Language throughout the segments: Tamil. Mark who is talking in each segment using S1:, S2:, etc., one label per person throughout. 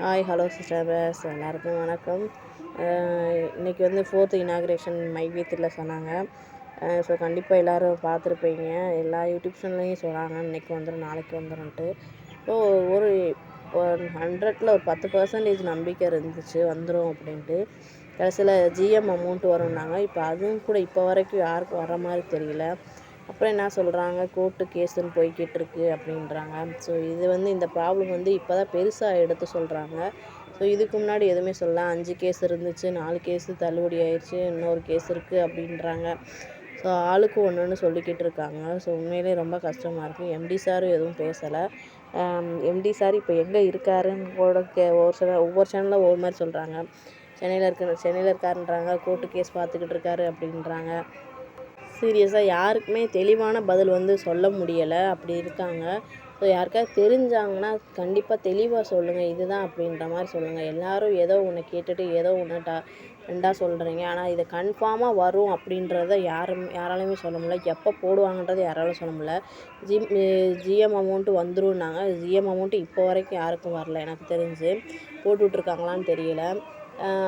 S1: ஹாய் ஹலோ சிஸ்டர்ஸ் எல்லாருக்கும் வணக்கம். இன்றைக்கி வந்து 4th இனாக்ரேஷன் மைவித்தில் சொன்னாங்க. ஸோ கண்டிப்பாக எல்லோரும் பார்த்துருப்பீங்க. எல்லா யூடியூப் சேனல்லையும் சொன்னாங்க இன்றைக்கி வந்துடும் நாளைக்கு வந்துடும்ன்ட்டு. ஸோ ஒரு 100ல் ஒரு 10% நம்பிக்கை இருந்துச்சு வந்துடும் அப்படின்ட்டு. கடைசியில் ஜிஎம் அமௌண்ட் வரும்னாங்க. இப்போ அதுவும் கூட இப்போ வரைக்கும் யாருக்கும் வர மாதிரி தெரியல. அப்புறம் என்ன சொல்கிறாங்க, கோர்ட்டு கேஸுன்னு போய்கிட்டு இருக்கு அப்படின்றாங்க. ஸோ இது வந்து இந்த ப்ராப்ளம் வந்து இப்போ தான் பெருசாக எடுத்து சொல்கிறாங்க. ஸோ இதுக்கு முன்னாடி எதுவுமே சொல்லல. 5 கேஸ் இருந்துச்சு, 4 கேஸு தள்ளுபடி ஆயிடுச்சு, இன்னொரு கேஸ் இருக்குது அப்படின்றாங்க. ஸோ ஆளுக்கு ஒன்றுன்னு சொல்லிக்கிட்டு இருக்காங்க. ஸோ உண்மையிலே ரொம்ப கஷ்டமாக இருக்குது. எம்டி சாரும் எதுவும் பேசலை. எம்டி சார் இப்போ எங்கே இருக்காருன்னு கூட ஒவ்வொரு சேனலில் ஒவ்வொரு மாதிரி சொல்கிறாங்க. சென்னையில் இருக்காருன்றாங்க, கோர்ட்டு கேஸ் பார்த்துக்கிட்டு இருக்காரு அப்படின்றாங்க. சீரியஸாக யாருக்குமே தெளிவான பதில் வந்து சொல்ல முடியலை, அப்படி இருக்காங்க. ஸோ யாருக்காவது தெரிஞ்சாங்கன்னா கண்டிப்பாக தெளிவாக சொல்லுங்கள், இதுதான் அப்படின்ற மாதிரி சொல்லுங்கள். எல்லோரும் ஏதோ ஒன்று கேட்டுட்டு ஏதோ ஒன்று ரெண்டாக சொல்கிறீங்க. ஆனால் இதை கன்ஃபார்மாக வரும் அப்படின்றத யாராலையுமே சொல்ல முடியல. எப்போ போடுவாங்கன்றது யாராலும் சொல்ல முடியல. ஜிஎம் அமௌண்ட்டு வந்துரும்னாங்க. ஜிஎம் அமௌண்ட்டு இப்போ வரைக்கும் யாருக்கும் வரல எனக்கு தெரிஞ்சு. போட்டுட்ருக்காங்களான்னு தெரியல.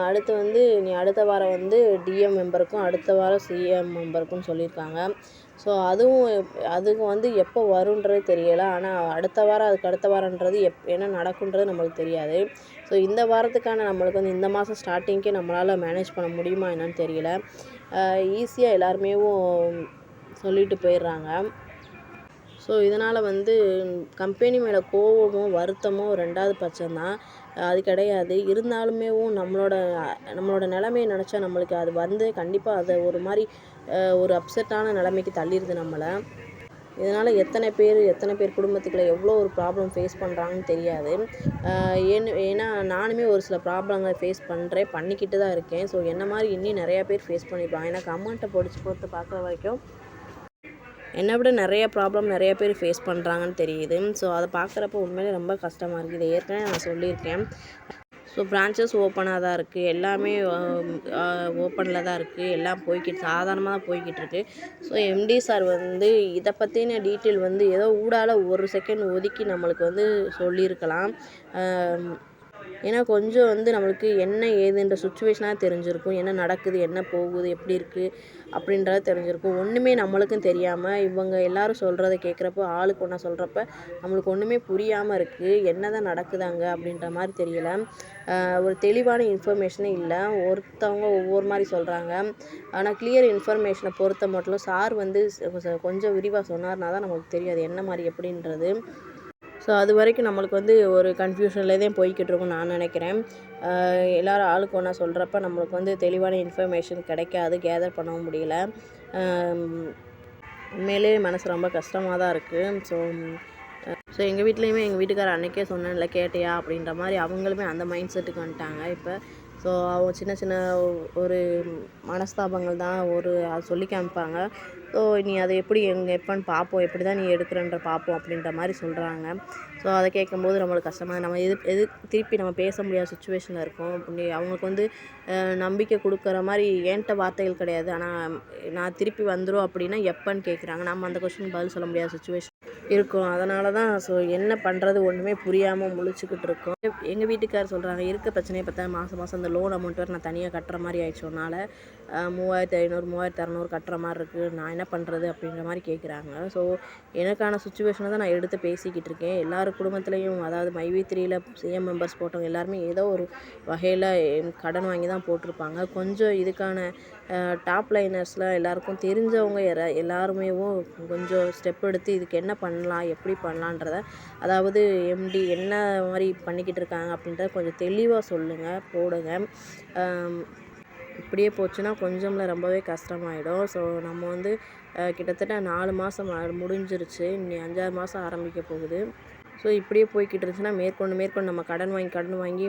S1: அடுத்து வந்து அடுத்த வாரம் வந்து டிஎம் மெம்பருக்கும் அடுத்த வாரம் சிஎம் மெம்பருக்கும் சொல்லியிருக்காங்க. ஸோ அதுக்கு வந்து எப்போ வருன்றது தெரியலை. ஆனால் அடுத்த வாரம் அதுக்கு அடுத்த வாரன்றது என்ன நடக்குன்றது நம்மளுக்கு தெரியாது. ஸோ இந்த வாரத்துக்கான நம்மளுக்கு வந்து இந்த மாதம் ஸ்டார்டிங்க்கே நம்மளால் மேனேஜ் பண்ண முடியுமா என்னன்னு தெரியல. ஈஸியாக எல்லாருமே சொல்லிட்டு போயிடுறாங்க. ஸோ இதனால் வந்து கம்பெனி மேலே கோவமோ வருத்தமோ 2வது பட்சம்தான், அது கிடையாது. இருந்தாலுமே நம்மளோட நிலைமையை நினச்சா நம்மளுக்கு அது வந்து கண்டிப்பாக அதை ஒரு மாதிரி ஒரு அப்செட்டான நிலைமைக்கு தள்ளிடுது நம்மளை. இதனால் எத்தனை பேர் குடும்பத்துக்குள்ளே எவ்வளோ ஒரு ப்ராப்ளம் ஃபேஸ் பண்ணுறாங்கன்னு தெரியாது. ஏன்னா நானுமே ஒரு சில ப்ராப்ளங்களை ஃபேஸ் பண்ணிக்கிட்டு தான் இருக்கேன். ஸோ என்ன மாதிரி இன்னும் நிறையா பேர் ஃபேஸ் பண்ணியிருப்பாங்க. எனக்கு அமௌண்ட்டை பொறுத்து பார்க்குற வரைக்கும் என்னை விட நிறைய பேர் ஃபேஸ் பண்ணுறாங்கன்னு தெரியுது. ஸோ அதை பார்க்குறப்ப உண்மையிலே ரொம்ப கஷ்டமாக இருக்குது. இதை ஏற்கனவே நான் சொல்லியிருக்கேன். ஸோ பிரான்ச்சஸ் ஓப்பனாக தான் இருக்குது, எல்லாமே ஓப்பனில் தான் இருக்குது, எல்லாம் சாதாரணமாக தான் போய்கிட்டு இருக்குது. ஸோ எம்டி சார் வந்து இதை பற்றின டீட்டெயில் வந்து ஏதோ ஊடால ஒரு செகண்ட் ஒதுக்கி நம்மளுக்கு வந்து சொல்லியிருக்கலாம். ஏன்னா கொஞ்சம் வந்து நம்மளுக்கு என்ன ஏதுன்ற சுச்சுவேஷனாக தெரிஞ்சிருக்கும். என்ன நடக்குது, என்ன போகுது, எப்படி இருக்குது அப்படின்றது தெரிஞ்சிருக்கும். ஒன்றுமே நம்மளுக்கும் தெரியாமல் இவங்க எல்லோரும் சொல்கிறத கேட்குறப்போ ஆளுக்கு ஒன்றா சொல்கிறப்ப நம்மளுக்கு ஒன்றுமே புரியாமல் இருக்குது. என்ன தான் நடக்குது அங்கே அப்படின்ற மாதிரி தெரியல. ஒரு தெளிவான இன்ஃபர்மேஷனே இல்லை. ஒருத்தவங்க ஒவ்வொரு மாதிரி சொல்கிறாங்க. ஆனால் கிளியர் இன்ஃபர்மேஷனை பொறுத்த மட்டும் சார் வந்து கொஞ்சம் விரிவாக சொன்னார்னா தான் நமக்கு தெரியாது என்ன மாதிரி எப்படின்றது. ஸோ அது வரைக்கும் நம்மளுக்கு வந்து ஒரு கன்ஃபியூஷனில் தான் போய்கிட்டு இருக்கும்னு நான் நினைக்கிறேன். எல்லோரும் ஆளுக்கு ஒன்றா சொல்கிறப்ப நம்மளுக்கு வந்து தெளிவான இன்ஃபர்மேஷன் கிடைக்காது, கேதர் பண்ணவும் முடியல. உண்மையிலே மனசு ரொம்ப கஷ்டமாக தான் இருக்குது. ஸோ எங்கள் வீட்லேயுமே எங்கள் வீட்டுக்காரர் அன்றைக்கே சொன்னேன்ல கேட்டியா அப்படின்ற மாதிரி அவங்களுமே அந்த மைண்ட் செட்டுக்கு வந்துட்டாங்க இப்போ. ஸோ அவங்க சின்ன ஒரு மனஸ்தாபங்கள் தான் அது சொல்லி காமிப்பாங்க. ஸோ நீ அதை எப்போன்னு பார்ப்போம், எப்படி தான் நீ எடுக்கிறன்ற பார்ப்போம் அப்படின்ற மாதிரி சொல்கிறாங்க. ஸோ அதை கேட்கும்போது நம்மளுக்கு கஷ்டமாக நம்ம எது திருப்பி நம்ம பேச முடியாத சுச்சுவேஷனில் இருக்கோம். அப்படி அவங்களுக்கு வந்து நம்பிக்கை கொடுக்குற மாதிரி என்கிட்ட வார்த்தைகள் கிடையாது. ஆனால் நான் திருப்பி வந்துடும் அப்படின்னா எப்போன்னு கேட்குறாங்க. நம்ம அந்த கொஸ்டினுக்கு பதில் சொல்ல முடியாத சுச்சுவேஷன் இருக்கும். அதனால தான் ஸோ என்ன பண்ணுறது ஒன்றுமே புரியாமல் முழிச்சுக்கிட்டு இருக்கோம். எங்கள் வீட்டுக்காரர் சொல்கிறாங்க, இருக்க பிரச்சனையை பார்த்தா மாதம் அந்த லோன் அமௌண்ட் வேறு நான் தனியாக கட்டுற மாதிரி ஆயிடுச்சோனால 3500 3600 கட்டுற மாதிரி இருக்குது, நான் என்ன பண்ணுறது அப்படின்ற மாதிரி கேட்குறாங்க. ஸோ எனக்கான சுச்சுவேஷனை தான் நான் எடுத்து பேசிக்கிட்டு இருக்கேன். எல்லார் குடும்பத்துலேயும் அதாவது மைவி3யில் சிஎம் மெம்பர்ஸ் போட்டவங்க எல்லாருமே ஏதோ ஒரு வகையில் கடன் வாங்கி தான் போட்டிருப்பாங்க. கொஞ்சம் இதுக்கான டாப் லைனர்ஸில் எல்லாருக்கும் தெரிஞ்சவங்க எல்லாருமே கொஞ்சம் ஸ்டெப் எடுத்து இதுக்கு என்ன பண்ணலாம், எப்படி பண்ணலான்றத, அதாவது எம்டி என்ன மாதிரி பண்ணிக்கிட்டு இருக்காங்க அப்படின்றத கொஞ்சம் தெளிவாக சொல்லுங்கள், போடுங்க. இப்படியே போச்சுன்னா கொஞ்சம்ல ரொம்பவே கஷ்டமாயிடும். ஸோ நம்ம வந்து கிட்டத்தட்ட 4 மாதம் முடிஞ்சிருச்சு, இனி 5ஆவது மாதம் ஆரம்பிக்க போகுது. ஸோ இப்படியே போய்கிட்டு இருந்துச்சுன்னா மேற்கொண்டு நம்ம கடன் வாங்கி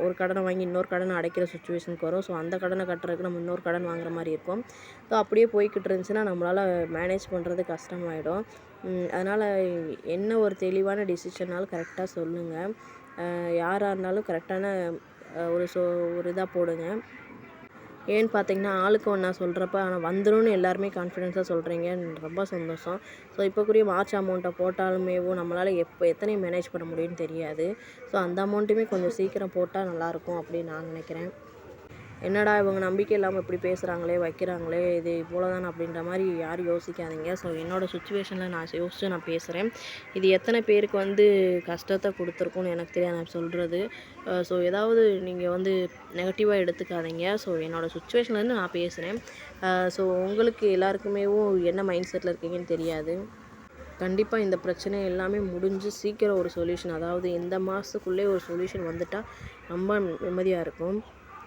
S1: ஒரு கடனை வாங்கி இன்னொரு கடனை அடைக்கிற சுச்சுவேஷனுக்கு வரும். ஸோ அந்த கடனை கட்டுறதுக்கு நம்ம இன்னொரு கடன் வாங்குற மாதிரி இருக்கும். ஸோ அப்படியே போய்கிட்டு இருந்துச்சுன்னா நம்மளால் மேனேஜ் பண்ணுறது கஷ்டமாயிடும். அதனால் என்ன ஒரு தெளிவான டிசிஷன்னாலும் கரெக்டாக சொல்லுங்கள். யாராக இருந்தாலும் கரெக்டான ஒரு இதாக போடுங்க. ஏன்னு பார்த்தீங்கன்னா, ஆளுக்கு ஒன்றா சொல்கிறப்ப ஆனால் வந்துரும்னு எல்லாருமே கான்ஃபிடென்ஸாக சொல்கிறீங்க. ரொம்ப சந்தோஷம். ஸோ இப்போக்குரிய மார்ச் அமௌண்ட்டை போட்டாலுமேவும் நம்மளால் எத்தனை மேனேஜ் பண்ண முடியும்னு தெரியாது. ஸோ அந்த அமௌண்ட்டுமே கொஞ்சம் சீக்கிரம் போட்டால் நல்லாயிருக்கும் அப்படின்னு நான் நினைக்கிறேன். என்னடா இவங்க நம்பிக்கை இல்லாமல் இப்படி பேசுகிறாங்களே, வைக்கிறாங்களே, இது இவ்வளோதானா அப்படின்ற மாதிரி யாரும் யோசிக்காதீங்க. ஸோ என்னோடய சுச்சுவேஷனில் நான் யோசித்து நான் பேசுகிறேன். இது எத்தனை பேருக்கு வந்து கஷ்டத்தை கொடுத்துருக்குன்னு எனக்கு தெரியாது நான் சொல்கிறது. ஸோ ஏதாவது நீங்கள் நெகட்டிவாக எடுத்துக்காதீங்க. ஸோ என்னோடய சுச்சுவேஷன்லேருந்து நான் பேசுகிறேன். ஸோ உங்களுக்கு எல்லாருக்குமேவும் என்ன மைண்ட் செட்டில் இருக்கீங்கன்னு தெரியாது. கண்டிப்பாக இந்த பிரச்சனை எல்லாமே முடிஞ்சு சீக்கிரம் ஒரு சொல்யூஷன், அதாவது இந்த மாதத்துக்குள்ளே ஒரு சொல்யூஷன் வந்துட்டால் ரொம்ப நிம்மதியாக இருக்கும்.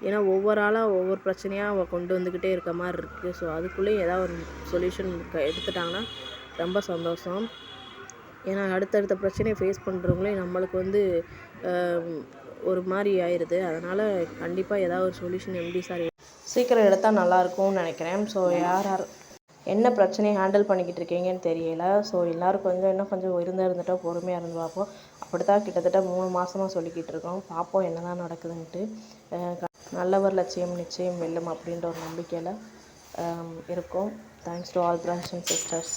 S1: ஏன்னா ஒவ்வொரு ஆளாக ஒவ்வொரு பிரச்சனையாக கொண்டு வந்துக்கிட்டே இருக்க மாதிரி இருக்குது. ஸோ அதுக்குள்ளேயும் ஏதாவது ஒரு சொல்யூஷன் எடுத்துட்டாங்கன்னா ரொம்ப சந்தோஷம். ஏன்னா அடுத்தடுத்த பிரச்சனையை ஃபேஸ் பண்ணுறவங்களே நம்மளுக்கு ஒரு மாதிரி ஆயிடுது. அதனால் கண்டிப்பாக ஏதாவது ஒரு சொல்யூஷன் எம்டி சார் சீக்கிரம் எடுத்தால் நல்லாயிருக்கும்னு நினைக்கிறேன். ஸோ யார் என்ன பிரச்சனையை ஹேண்டில் பண்ணிக்கிட்டு இருக்கீங்கன்னு தெரியல. ஸோ எல்லோரும் இன்னும் கொஞ்சம் இருந்துட்டோம், பொறுமையாக இருந்து பார்ப்போம். அப்படித்தான் கிட்டத்தட்ட 3 மாதமாக சொல்லிக்கிட்டு இருக்கோம். பார்ப்போம் என்ன தான் நடக்குதுன்ட்டு. நல்லவர் லட்சியம் நிச்சயம் வெல்லும் அப்படின்ற ஒரு நம்பிக்கையில் இருக்கும். Thanks to all brothers and sisters.